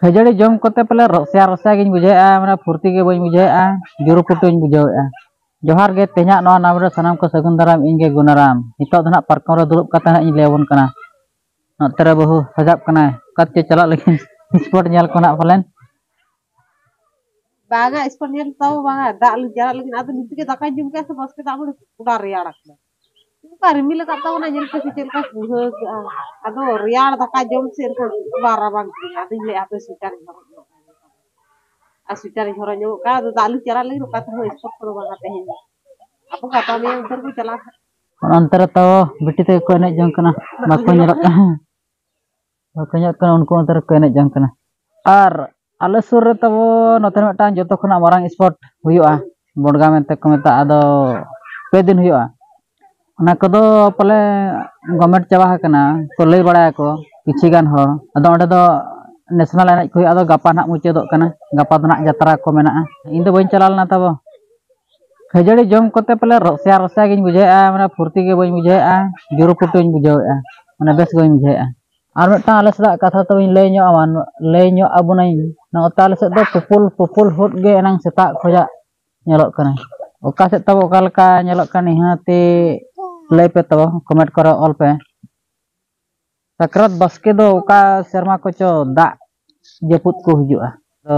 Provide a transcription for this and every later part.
खजड़ी जम करते पहले रसिया रसिया गिन बुझेआ माने फुर्ती के बई बुझेआ जुरु पुटुन बुझेआ जोहार गे तेहा नवा नाम रे सनाम को सगुन दाराम इंगे गुनाराम नितो दना पार्कम रे दुरुब कता इन लेवन कना नतरे बहु सजाब कना कत चला लेकिन स्पॉट नेल कोना फलेन बागा स्पॉट नेल ताऊ बागा दाल जरा लेकिन आदो निति के दाका जुम के से बस के ताबो उड़ा रियाड़ का रिमिल का ताऊ ना जल के चल का बुह आदो रियाड़ दाका जम से को बारा बाग आदो ले आपे स्वीटर आ स्वीटर झरो नो का आदो दाल जरा लेकिन का तो स्पॉट को बागा तेहे आपो का में उधर को चला अंतर तो बिटी ते को ने जंग कना बाको नेलक बाको नेलक कना उनको अंतर को ने जंग कना आर आले सुर रे तब नते मिटान जतो खना मारांग स्पॉट हुयुआ बोडगा मेंते को मेता आदो पे दिन हुयुआ ओना कदो पले गवर्नमेंट चाबा हकना को लई बड़ा को किछि गान हो आदो ओडे दो नेशनल एनज को आदो गापा ना मुचेदो कना गापा दना यात्रा को मेना इन दो बइन चलालना तब खजड़ी जम करते पहले रसिया रसिया गिन बुझेआ माने फुर्ती के बइन बुझेआ जुरु पुटुन बुझेआ माने बेस गइन बुझेआ आर मेटा आले सदा कथा तो इन लई ᱧᱚᱜ आबुनाई न ताले से दो पुपुल हुट गे एनांग सेता खोजा नेलक कना ओका से तब ओका लका नेलक कना निहाते लई पे तब कमेंट करो ऑल पे सकरात बसके दो ओका शर्मा को चो दा जपुत को हुजुआ तो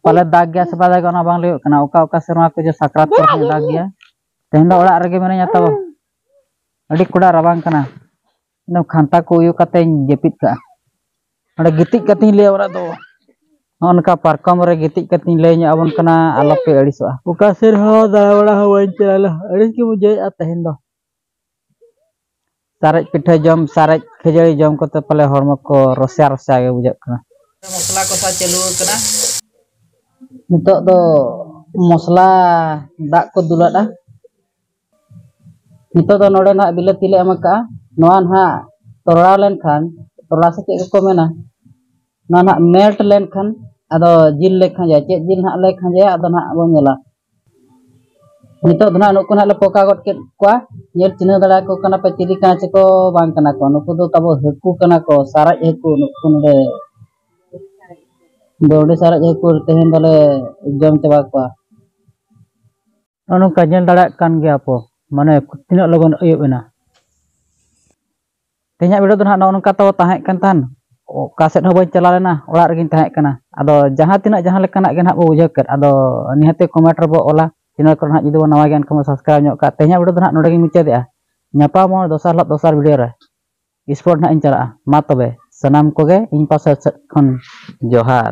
पले दाग गया से बादा गना बांग लेयो कना ओका ओका शर्मा को जो सकरात को दाग गया तेन दो ओड़ा रेगे मेने तब अडी कुड़ा रबांग कना न खांता को यू कते जपित का अरे गितिक कति ले ओरा दो उनका पार्कम रे गितिक कति ले अबन कना आलोपे अड़िसवा ओका सिर हो दावड़ा हो वन चला अड़िस के मुझे तहन दो सारे पिठे जम सारे खजड़ी जम को पले हरम को रसिया रसिया के बुझा कना मसला को सा चालू कना नितो दो मसला दाग को दुलादा नितो दो नोडे ना बिलाती ले एमका नोआ ना तोड़ा लेन खान तोड़ा से चेक को मेना ना मेल्ट लेन खान अदो जिल ले खान जाए जिल ना ले खान जाए अदो ना बो नेला नितो धना नुको ना ले पोका गट के कोआ नेल चिन्ह दड़ा को कना पे चिली का से को बांग कना को नुको दो तबो हकू कना को सारा हकू नुको ने बोडे सारा हकू तेहन दले जम चबा को अनु काजल दड़ा कान गया पो माने तिना लगन अयुबना तेहा वीडियो दो ना नोनका तो ताहे कन तान कासेट हो बन चला लेना ओड़ा रेगिन ताहे कना अदो जहां तिना जहां लेकना गे ना बो बुझे कर अदो निहते कमेंट रे बो ओला चैनल को ना जुदी बो नवा ज्ञान को सब्सक्राइब ᱧᱚᱜ का तेहा वीडियो दो ना नोडे गे मुचादेआ ᱧᱟᱯᱟ मो दोसार वीडियो रे स्पोर्ट ना इन चला मा तबे सनाम को गे इन पासे खन जोहार।